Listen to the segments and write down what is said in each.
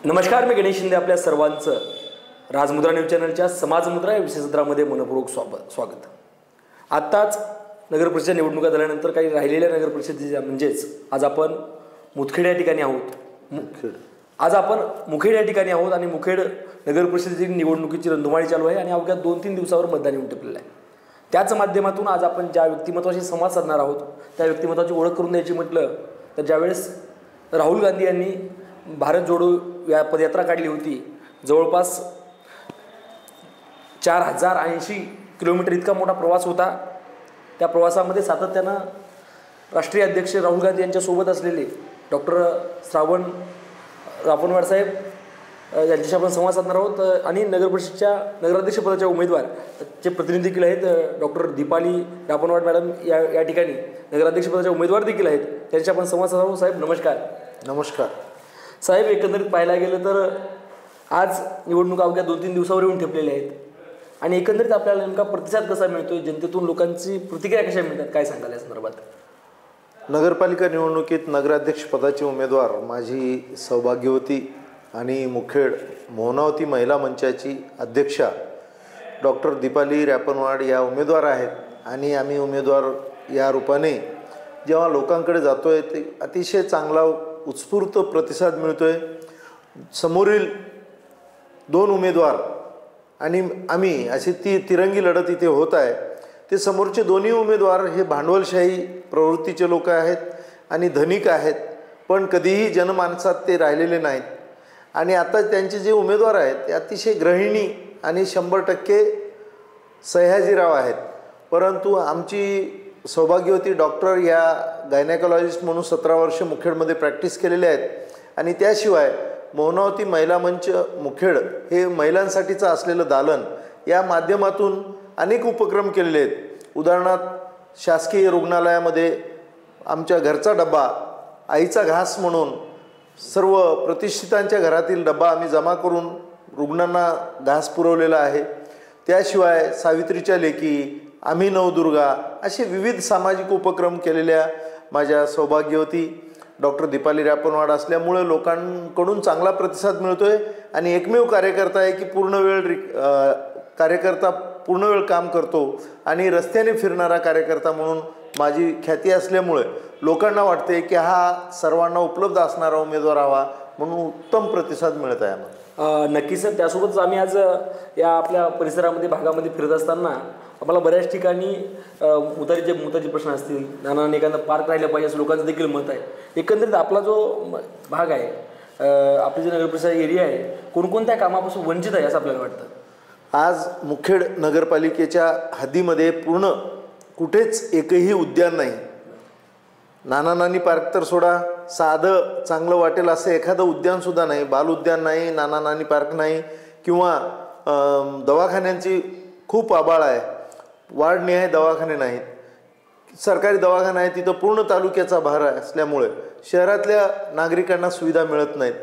नमस्कार, मी गणेश शिंदे. आपल्या सर्वांचं राजमुद्रा न्यूज चॅनलच्या समाजमुद्रा या विशेष सत्रामध्ये मनपूर्वक स्वागत. आत्ताच नगरपरिषद निवडणुका झाल्यानंतर काही राहिलेल्या नगरपरिषदेच्या म्हणजेच आज आपण मुदखेड या ठिकाणी आहोत. आज आपण मुखेड या ठिकाणी आहोत आणि मुखेड नगरपरिषदेची निवडणुकीची रणधुमाळी चालू आहे आणि अवघ्या 2-3 दिवसावर मतदान येऊन टिपलेलं आहे. त्याच माध्यमातून आज आपण ज्या व्यक्तिमत्वाशी संवाद साधणार आहोत त्या व्यक्तिमत्वाची ओळख करून द्यायची म्हटलं तर ज्यावेळेस राहुल गांधी यांनी भारत जोडो या पदयात्रा काढली होती, जवळपास 4080 किलोमीटर इतका मोठा प्रवास होता. त्या प्रवासामध्ये सातत्यानं राष्ट्रीय अध्यक्ष राहुल गांधी यांच्यासोबत असलेले डॉक्टर श्रावण रापनवाड साहेब यांच्याशी आपण संवाद साधणार आहोत आणि नगरपरिषदच्या नगराध्यक्षपदाच्या उमेदवारचे प्रतिनिधी देखील आहेत. डॉक्टर दीपाली रापनवाड मॅडम या ठिकाणी नगराध्यक्षपदाच्या उमेदवार देखील आहेत, त्यांच्याशी आपण संवाद साधणार आहोत. साहेब नमस्कार. नमस्कार साहेब, एकंदरीत पाहायला गेलं तर आज निवडणुका अवघ्या 2-3 दिवसावर येऊन ठेपलेल्या आहेत आणि एकंदरीत आपल्याला नेमका प्रतिसाद कसा मिळतोय, जनतेतून लोकांची प्रतिक्रिया कशा मिळतात, काय सांगाल या संदर्भात? नगरपालिका निवडणुकीत नगराध्यक्षपदाचे उमेदवार माझी सौभाग्यवती आणि मुखेड मोहनावती महिला मंचाची अध्यक्षा डॉक्टर दीपाली रापनवाड या उमेदवार आहेत आणि आम्ही उमेदवार या रूपाने जेव्हा लोकांकडे जातो आहे ते अतिशय चांगला उत्स्फूर्त प्रतिसाद मिळतो आहे. समोरील 2 उमेदवार आणि आम्ही अशी तिरंगी लढत इथे होत आहे. ते समोरचे दोन्ही उमेदवार हे भांडवलशाही प्रवृत्तीचे लोक आहेत आणि धनिक आहेत, पण कधीही जनमानसात ते राहिलेले नाहीत. आणि आता त्यांचे जे उमेदवार आहेत ते अतिशय गृहिणी आणि 100% सह्याजीराव आहेत. परंतु आमची सौभाग्यवती डॉक्टर या गायनेकॉलॉजिस्ट म्हणून 17 वर्ष मुखेडमध्ये प्रॅक्टिस केलेले आहेत आणि त्याशिवाय मोहनावती महिला मंच मुखेड हे महिलांसाठीचं असलेलं दालन या माध्यमातून अनेक उपक्रम केलेले आहेत. उदाहरणार्थ शासकीय रुग्णालयामध्ये आमच्या घरचा डब्बा, आईचा घास म्हणून सर्व प्रतिष्ठितांच्या घरातील डब्बा आम्ही जमा करून रुग्णांना घास पुरवलेला आहे. त्याशिवाय सावित्रीच्या लेकी, आम्ही नवदुर्गा असे विविध सामाजिक उपक्रम केलेल्या माझ्या सौभाग्यवती डॉक्टर दीपाली रापनवाड असल्यामुळे लोकांकडून चांगला प्रतिसाद मिळतो आहे आणि एकमेव कार्यकर्ता आहे की पूर्ण वेळ काम करतो आणि रस्त्याने फिरणारा कार्यकर्ता म्हणून माझी ख्याती असल्यामुळे लोकांना वाटते की हा सर्वांना उपलब्ध असणारा उमेदवार हवा, म्हणून उत्तम प्रतिसाद मिळत आहे आम्हाला. नक्कीच सर, त्यासोबतच आम्ही आज या आपल्या परिसरामध्ये भागामध्ये फिरत असताना आम्हाला बऱ्याच ठिकाणी मुताचे प्रश्न असतील, नाना एखादा पार्क राहिला पाहिजे असं लोकांचं देखील मत आहे. एकंदरीत आपला जो भाग आहे, आपली जी नगरपरिषद एरिया आहे, कोणकोणत्या कामापासून वंचित आहे असं आपल्याला वाटतं? आज मुखेड नगरपालिकेच्या हद्दीमध्ये पूर्ण कुठेच एकही उद्यान नाही. नाना पार्क तर सोडा, साधं चांगलं वाटेल असं एखादं उद्यानसुद्धा नाही. बालउद्यान नाही, नाना पार्क नाही किंवा दवाखान्यांची खूप आबाळ आहे. वार्डनिहाय दवाखाने नाहीत. सरकारी दवाखाना आहे तिथं पूर्ण तालुक्याचा भार असल्यामुळे शहरातल्या नागरिकांना सुविधा मिळत नाहीत.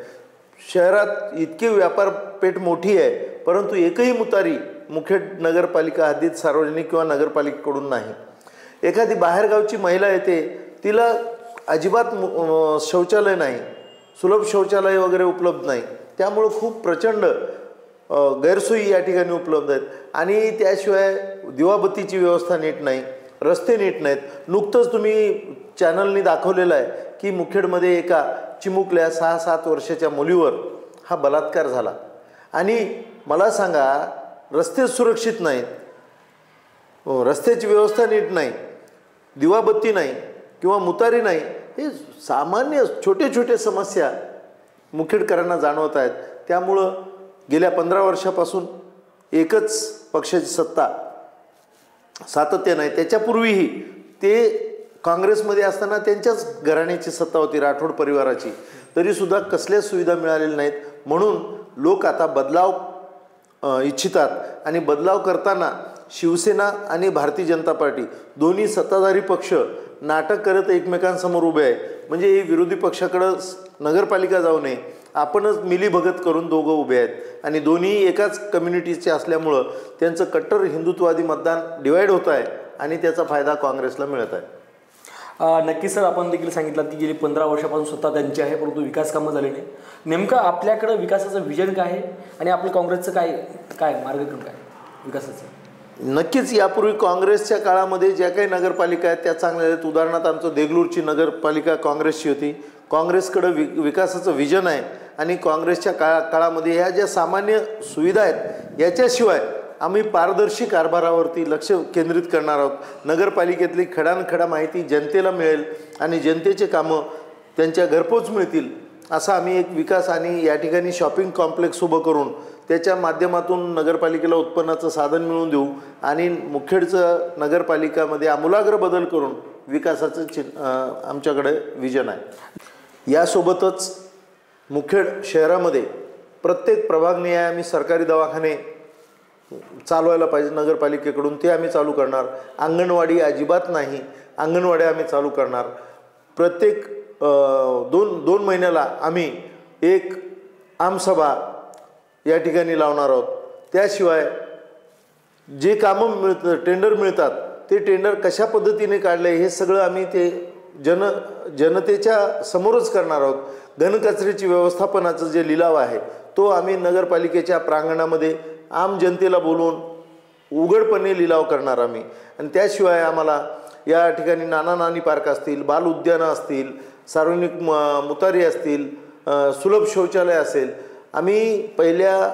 शहरात इतकी व्यापारपेठ मोठी आहे परंतु एकही मुतारी मुखेड नगरपालिका हद्दीत सार्वजनिक किंवा नगरपालिकेकडून नाही. एखादी बाहेरगावची महिला येते, तिला अजिबात शौचालय नाही, सुलभ शौचालय वगैरे उपलब्ध नाही. त्यामुळं खूप प्रचंड गैरसोयी या ठिकाणी उपलब्ध आहेत आणि त्याशिवाय दिवाबत्तीची व्यवस्था नीट नाही, रस्ते नीट नाहीत. नुकतंच तुम्ही चॅनलनी दाखवलेलं आहे की मुखेडमध्ये एका चिमुकल्या 6-7 वर्षाच्या मुलीवर हा बलात्कार झाला आणि मला सांगा, रस्ते सुरक्षित नाहीत, रस्त्याची व्यवस्था नीट नाही, दिवाबत्ती नाही किंवा मुतारी नाही. हे सामान्य छोटे समस्या मुखेडकरांना जाणवत आहेत. त्यामुळं गेल्या 15 वर्षापासून एकच पक्षाची सत्ता सातत्य नाही. त्याच्यापूर्वीही ते काँग्रेसमध्ये असताना त्यांच्याच घराण्याची सत्ता होती, राठोड परिवाराची, तरीसुद्धा कसल्याच सुविधा मिळालेल्या नाहीत. म्हणून लोक आता बदलाव इच्छितात आणि बदलाव करताना शिवसेना आणि भारतीय जनता पार्टी दोन्ही सत्ताधारी पक्ष नाटक करत एकमेकांसमोर उभे आहे. म्हणजे ही विरोधी पक्षाकडं नगरपालिका जाऊ नये, आपणच मिलीभगत करून दोघं उभे आहेत आणि दोन्ही एकाच कम्युनिटीचे असल्यामुळं त्यांचं कट्टर हिंदुत्ववादी मतदान डिवाईड होत आहे आणि त्याचा फायदा काँग्रेसला मिळत आहे. नक्की सर, आपण देखील सांगितलं की गेली 15 वर्षापासून सत्ता त्यांची आहे, परंतु विकास कामं झाले नाही. नेमकं आपल्याकडं विकासाचं विजन काय आहे आणि आपलं काँग्रेसचं काय काय मार्गक्रम काय विकासाचं? नक्कीच यापूर्वी काँग्रेसच्या काळामध्ये ज्या काही नगरपालिका आहेत त्या चांगल्या आहेत. उदाहरणार्थ आमचं देगलूरची नगरपालिका काँग्रेसची होती. काँग्रेसकडं विकासाचं विजन आहे आणि काँग्रेसच्या काळामध्ये ह्या ज्या सामान्य सुविधा आहेत याच्याशिवाय आम्ही पारदर्शी कारभारावरती लक्ष केंद्रित करणार आहोत. नगरपालिकेतली खडानखडा माहिती जनतेला मिळेल आणि जनतेचे कामं त्यांच्या घरपोच मिळतील असा आम्ही एक विकास आणि या ठिकाणी शॉपिंग कॉम्प्लेक्स उभं करून त्याच्या माध्यमातून नगरपालिकेला उत्पन्नाचं साधन मिळवून देऊ आणि मुखेडचं नगरपालिकामध्ये आमूलाग्र बदल करून विकासाचं आमच्याकडे विजन आहे. यासोबतच मुखेड शहरामध्ये प्रत्येक प्रभागनिहाय आम्ही सरकारी दवाखाने चालवायला पाहिजे नगरपालिकेकडून, ते आम्ही चालू करणार. अंगणवाडी अजिबात नाही, अंगणवाड्या आम्ही चालू करणार. प्रत्येक दोन महिन्याला आम्ही एक आमसभा या ठिकाणी लावणार आहोत. त्याशिवाय जे कामं टेंडर मिळतात ते टेंडर कशा पद्धतीने काढले हे सगळं आम्ही ते जनतेच्या समोरच करणार आहोत. घनकचऱ्याची व्यवस्थापनाचं जे लिलाव आहे तो आम्ही नगरपालिकेच्या प्रांगणामध्ये आम जनतेला बोलवून उघडपणे लिलाव करणार आम्ही. आणि त्याशिवाय आम्हाला या ठिकाणी नाना नानी पार्क असतील, बाल उद्यानं असतील, सार्वजनिक मुतारी असतील, सुलभ शौचालय असेल, आम्ही पहिल्या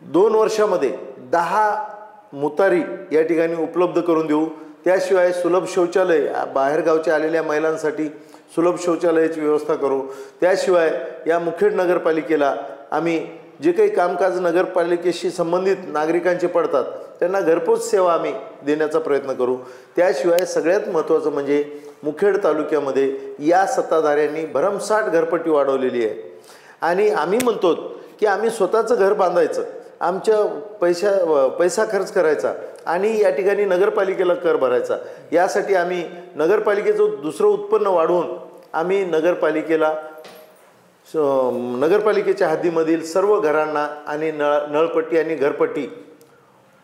2 वर्षामध्ये 10 मुतारी या ठिकाणी उपलब्ध करून देऊ. त्याशिवाय सुलभ शौचालय बाहेरगावच्या आलेल्या महिलांसाठी सुलभ शौचालयाची व्यवस्था करू. त्याशिवाय या मुखेड नगरपालिकेला आम्ही जे काही कामकाज नगरपालिकेशी संबंधित नागरिकांचे पडतात त्यांना घरपोच सेवा आम्ही देण्याचा प्रयत्न करू. त्याशिवाय सगळ्यात महत्त्वाचं म्हणजे मुखेड तालुक्यामध्ये या सत्ताधाऱ्यांनी भरमसाठ घरपट्टी वाढवलेली आहे आणि आम्ही म्हणतो की आम्ही स्वतःचं घर बांधायचं, आमच्या पैसा खर्च करायचा आणि या ठिकाणी नगरपालिकेला कर भरायचा. यासाठी आम्ही नगरपालिकेचं दुसरं उत्पन्न वाढवून आम्ही नगरपालिकेच्या हद्दीमधील सर्व घरांना आणि नळपट्टी आणि घरपट्टी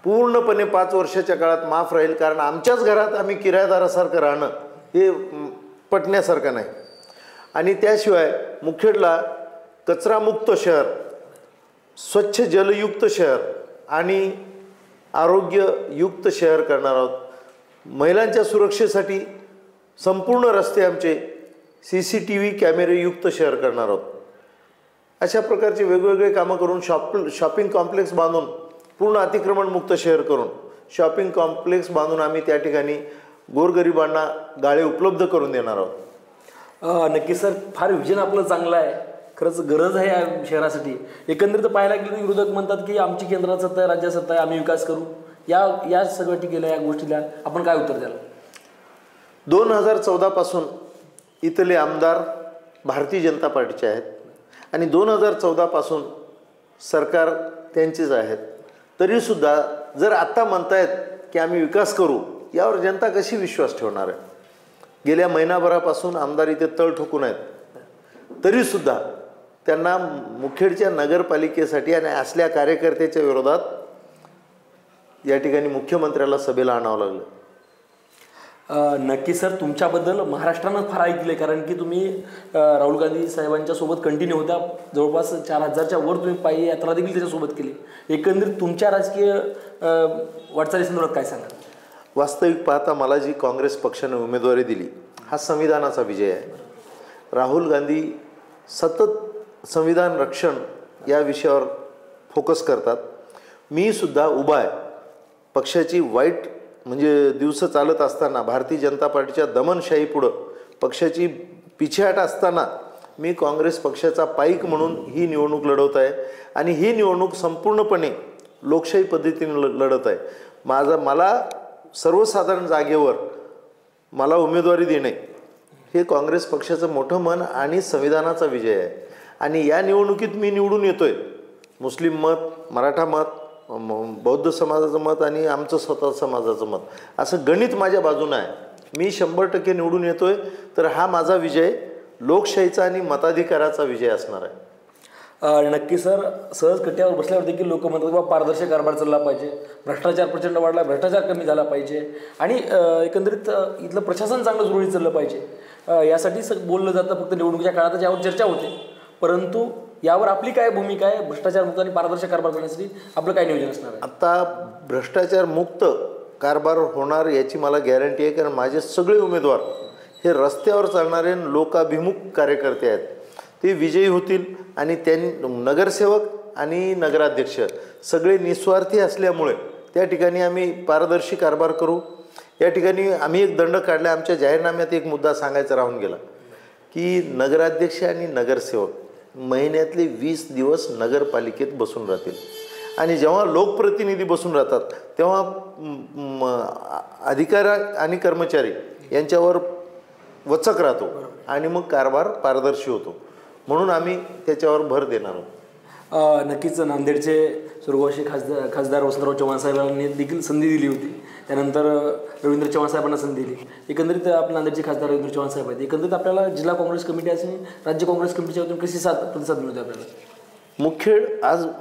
पूर्णपणे 5 वर्षाच्या काळात माफ राहील. कारण आमच्याच घरात आम्ही किरायदारासारखं राहणं हे पटण्यासारखं नाही. आणि त्याशिवाय मुखेडला कचरामुक्त शहर, स्वच्छ जलयुक्त शहर आणि आरोग्ययुक्त शहर करणार आहोत. महिलांच्या सुरक्षेसाठी संपूर्ण रस्ते आमचे CCTV कॅमेरेयुक्त शहर करणार आहोत. अशा प्रकारचे वेगवेगळे कामं करून शॉपिंग कॉम्प्लेक्स बांधून पूर्ण अतिक्रमणमुक्त शहर करून शॉपिंग कॉम्प्लेक्स बांधून आम्ही त्या ठिकाणी गोरगरिबांना गाळे उपलब्ध करून देणार आहोत. नक्की सर, फार विजन आपलं चांगलं आहे. खरंच गरज आहे या शहरासाठी. एकंदरीत पाहायला गेलं विरोधक म्हणतात की आमची केंद्रात सत्ता आहे, राज्यात सत्ता आहे, आम्ही विकास करू. या सगळ्या टीकेला, या गोष्टीला आपण काय उत्तर द्याल? 2014 पासून इथले आमदार भारतीय जनता पार्टीचे आहेत आणि 2014 पासून सरकार त्यांचेच आहेत. तरीसुद्धा जर आत्ता म्हणतायत की आम्ही विकास करू, यावर जनता कशी विश्वास ठेवणार आहे? गेल्या महिनाभरापासून आमदार इथे तळ ठोकून आहेत, तरीसुद्धा त्यांना मुखेडच्या नगरपालिकेसाठी आणि असल्या कार्यकर्त्याच्या विरोधात या ठिकाणी मुख्यमंत्र्याला सभेला आणावं लागलं. नक्की सर, तुमच्याबद्दल महाराष्ट्रानं फार ऐकलं आहे. कारण की तुम्ही राहुल गांधी साहेबांच्या सोबत कंटिन्यू होता. जवळपास 4000च्या वर तुम्ही पायी यात्रा देखील त्याच्यासोबत केली. एकंदरीत तुमच्या राजकीय वाटचालीसंदर्भात काय सांगाल? वास्तविक पाहता मला जी काँग्रेस पक्षाने उमेदवारी दिली हा संविधानाचा विजय आहे. राहुल गांधी सतत संविधान रक्षण या विषयावर फोकस करतात. मी सुद्धा उभा आहे. पक्षाची वाईट म्हणजे दिवस चालत असताना, भारतीय जनता पार्टीच्या दमनशाहीपुढं पक्षाची पिछेहाट असताना मी काँग्रेस पक्षाचा पाईक म्हणून ही निवडणूक लढवत आहे आणि ही निवडणूक संपूर्णपणे लोकशाही पद्धतीने लढत आहे. मला सर्वसाधारण जागेवर मला उमेदवारी देणे हे काँग्रेस पक्षाचं मोठं मन आणि संविधानाचा विजय आहे. आणि या निवडणुकीत मी निवडून येतोय. मुस्लिम मत, मराठा मत, बौद्ध समाजाचं मत आणि आमचं स्वतः समाजाचं मत असं गणित माझ्या बाजूनं आहे. मी 100% निवडून येतोय तर हा माझा विजय लोकशाहीचा आणि मताधिकाराचा विजय असणार आहे. नक्की सर, सहज कट्ट्यावर बसल्यावर देखील लोक म्हणतात बाबा पारदर्शक कारभार चालला पाहिजे, भ्रष्टाचार प्रचंड वाढला, भ्रष्टाचार कमी झाला पाहिजे आणि एकंदरीत इथलं प्रशासन चांगलं सुरळीत चाललं पाहिजे, यासाठी बोललं जातं. फक्त निवडणुकीच्या काळात यावर चर्चा होते, परंतु यावर आपली काय भूमिका आहे? भ्रष्टाचारमुक्त आणि पारदर्शक कारभार करण्यासाठी आपलं काय नियोजन असणार आहे? आता भ्रष्टाचारमुक्त कारभार होणार याची मला गॅरंटी आहे, कारण माझे सगळे उमेदवार हे रस्त्यावर चालणारे लोकाभिमुख कार्यकर्ते आहेत. ते विजयी होतील आणि त्यांनी नगरसेवक आणि नगराध्यक्ष सगळे निस्वार्थी असल्यामुळे त्या ठिकाणी आम्ही पारदर्शी कारभार करू. या ठिकाणी आम्ही एक दंड काढला. आमच्या जाहीरनाम्यात एक मुद्दा सांगायचा राहून गेला की नगराध्यक्ष आणि नगरसेवक महिन्यातले 20 दिवस नगरपालिकेत बसून राहतील आणि जेव्हा लोकप्रतिनिधी बसून राहतात तेव्हा अधिकारी आणि कर्मचारी यांच्यावर वचक राहतो आणि मग कारभार पारदर्शी होतो. म्हणून आम्ही त्याच्यावर भर देणार आहोत. नक्कीच नांदेडचे स्वर्गवासी खासदार वसंतराव चव्हाण साहेबांनी देखील संधी दिली होती, त्यानंतर रवींद्र चव्हाण साहेबांना संधी दिली. एकंदरीत आपल्या नांदेडचे खासदार रवींद्र चव्हाण साहेब आहेत. एकंदरीत आपल्याला जिल्हा काँग्रेस कमिटी असेल, राज्य काँग्रेस कमिटीच्या वतीने कशी प्रतिसाद मिळतो आपल्याला?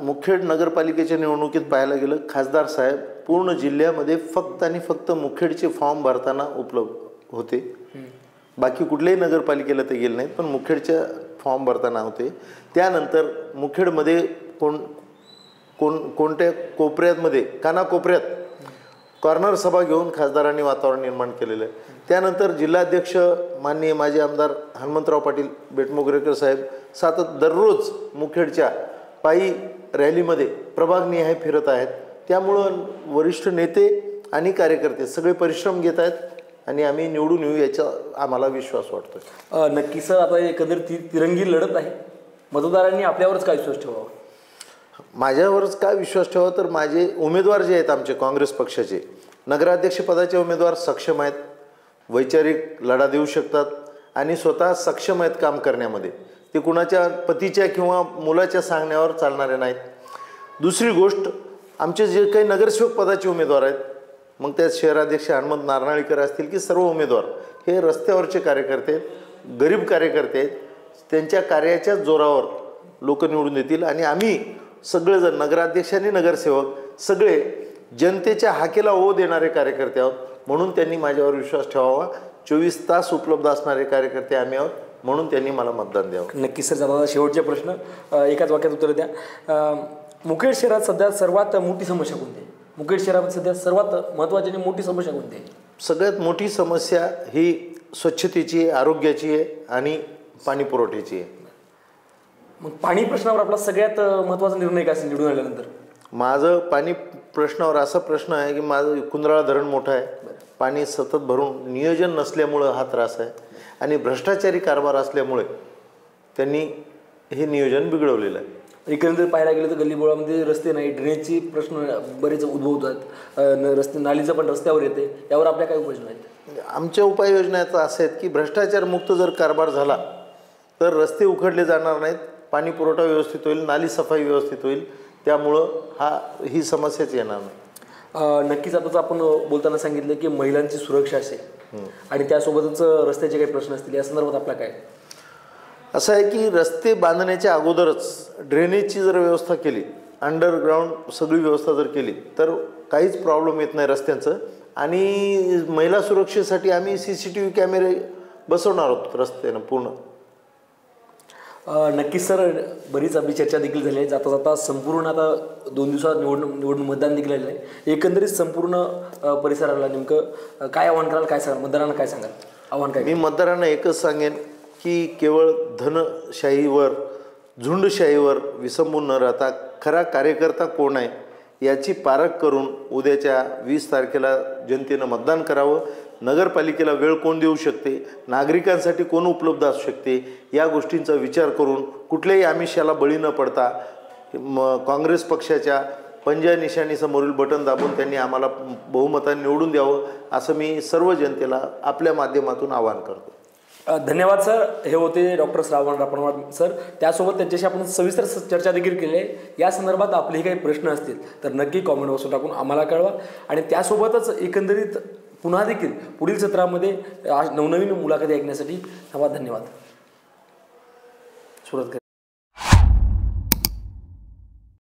मुखेड नगरपालिकेच्या निवडणुकीत पाहायला गेलं, खासदार साहेब पूर्ण जिल्ह्यामध्ये फक्त आणि फक्त मुखेडचे फॉर्म भरताना उपलब्ध होते. बाकी कुठल्याही नगरपालिकेला ते गेले नाहीत, पण मुखेडच्या फॉर्म भरताना होते. त्यानंतर मुखेडमध्ये कोणत्या कोपऱ्यामध्ये कानाकोपऱ्यात कॉर्नर सभा घेऊन खासदारांनी वातावरण निर्माण केलेलं आहे. त्यानंतर जिल्हाध्यक्ष माननीय माजी आमदार हनुमंतराव पाटील बेटमोगरेकर साहेब दररोज मुखेडच्या पायी रॅलीमध्ये प्रभागनिहाय फिरत आहेत. त्यामुळं वरिष्ठ नेते आणि कार्यकर्ते सगळे परिश्रम घेत आहेत आणि आम्ही निवडून येऊ याचा आम्हाला विश्वास वाटतो. नक्की सर, आता एकंदरीत तिरंगी लढत आहे, मतदारांनी आपल्यावरच काय विश्वास ठेवावा? माझ्यावरच काय विश्वास ठेवा तर माझे उमेदवार जे आहेत आमचे काँग्रेस पक्षाचे नगराध्यक्षपदाचे उमेदवार सक्षम आहेत, वैचारिक लढा देऊ शकतात आणि स्वतः सक्षम आहेत काम करण्यामध्ये. ते कुणाच्या पतीच्या किंवा मुलाच्या सांगण्यावर चालणारे नाहीत. दुसरी गोष्ट, आमचे जे काही नगरसेवक पदाचे उमेदवार आहेत, मग त्यात शहराध्यक्ष हनुमंत नारनाळीकर असतील की सर्व उमेदवार हे रस्त्यावरचे कार्यकर्ते आहेत, गरीब कार्यकर्ते आहेत. त्यांच्या कार्याच्या जोरावर लोक निवडून देतील आणि आम्ही सगळेजण नगराध्यक्ष आणि नगरसेवक सगळे जनतेच्या हाकेला ओ देणारे कार्यकर्ते आहोत. म्हणून त्यांनी माझ्यावर विश्वास ठेवावा. 24 तास उपलब्ध असणारे कार्यकर्ते आम्ही आहोत, म्हणून त्यांनी मला मतदान द्यावं. नक्की सर, दादा शेवटचे प्रश्न एकाच वाक्यात उत्तर द्या. मुखेड शहरात सध्या सर्वात मोठी समस्या कोणती आहे? मुखेड शहरात सध्या सर्वात महत्त्वाची आणि मोठी समस्या कोणती आहे? सगळ्यात मोठी समस्या ही स्वच्छतेची आहे, आरोग्याची आहे आणि पाणी पुरवठ्याची आहे. मग पाणी प्रश्नावर आपला सगळ्यात महत्त्वाचा निर्णय काय असेल निवडून आल्यानंतर? माझं पाणी प्रश्नावर असा प्रश्न आहे की माझं कुंदराळा धरण मोठं आहे, पाणी सतत भरून नियोजन नसल्यामुळं हा त्रास आहे आणि भ्रष्टाचारी कारभार असल्यामुळे त्यांनी हे नियोजन बिघडवलेलं आहे. एकंदरीत पाहायला गेलं तर गल्लीबोळामध्ये रस्ते नाही, ड्रेनेजची प्रश्न बरेच उद्भवतात, रस्ते नालीचं पण रस्त्यावर येते, यावर आपल्या काय उपाययोजना आहेत? आमच्या उपाययोजना असं आहेत की भ्रष्टाचारमुक्त जर कारभार झाला तर रस्ते उखडले जाणार नाहीत, पाणी पुरवठा व्यवस्थित होईल, नाली सफाई व्यवस्थित होईल. त्यामुळं ही समस्याच येणार नाही. नक्कीच आताच आपण बोलताना सांगितलं की महिलांची सुरक्षा असेल आणि त्यासोबतच रस्त्याचे काही प्रश्न असतील, या संदर्भात आपला काय? असं आहे की रस्ते बांधण्याच्या अगोदरच ड्रेनेजची जर व्यवस्था केली, अंडरग्राऊंड सगळी व्यवस्था जर केली तर काहीच प्रॉब्लेम येत नाही रस्त्यांचं. आणि महिला सुरक्षेसाठी आम्ही CCTV कॅमेरे बसवणार आहोत रस्त्यानं पूर्ण. नक्कीच सर, बरीच आपली चर्चा देखील झाली आहे. जाता जाता संपूर्ण आता 2 दिवसात निवडून मतदान देखील आलेलं आहे. एकंदरीत संपूर्ण परिसराला नेमकं काय आव्हान कराल, काय सांगाल मतदारांना, काय सांगाल आव्हान काय? मी मतदारांना एकच सांगेन की केवळ धनशाहीवर झुंडशाहीवर विसंबून न राहता खरा कार्यकर्ता कोण आहे याची पारख करून उद्याच्या 20 तारखेला जनतेनं मतदान करावं. नगरपालिकेला वेळ कोण देऊ शकते, नागरिकांसाठी कोण उपलब्ध असू शकते, या गोष्टींचा विचार करून कुठल्याही आमिषाला बळी न पडता काँग्रेस पक्षाच्या पंजा निशाणीसमोरील बटन दाबून त्यांनी आम्हाला बहुमताने निवडून द्यावं असं मी सर्व जनतेला आपल्या माध्यमातून आवाहन करतो. धन्यवाद सर. हे होते डॉक्टर श्रावण रापणवाड सर. त्यासोबत त्यांच्याशी आपण सविस्तर चर्चा देखील केली आहे. या संदर्भात आपलेही काही प्रश्न असतील तर नक्की कॉमेंट बॉक्सवर टाकून आम्हाला कळवा. आणि त्यासोबतच एकंदरीत पुन्हा देखील पुढील सत्रामध्ये नवनवीन मुलाखती ऐकण्यासाठी धन्यवाद. सुरुवात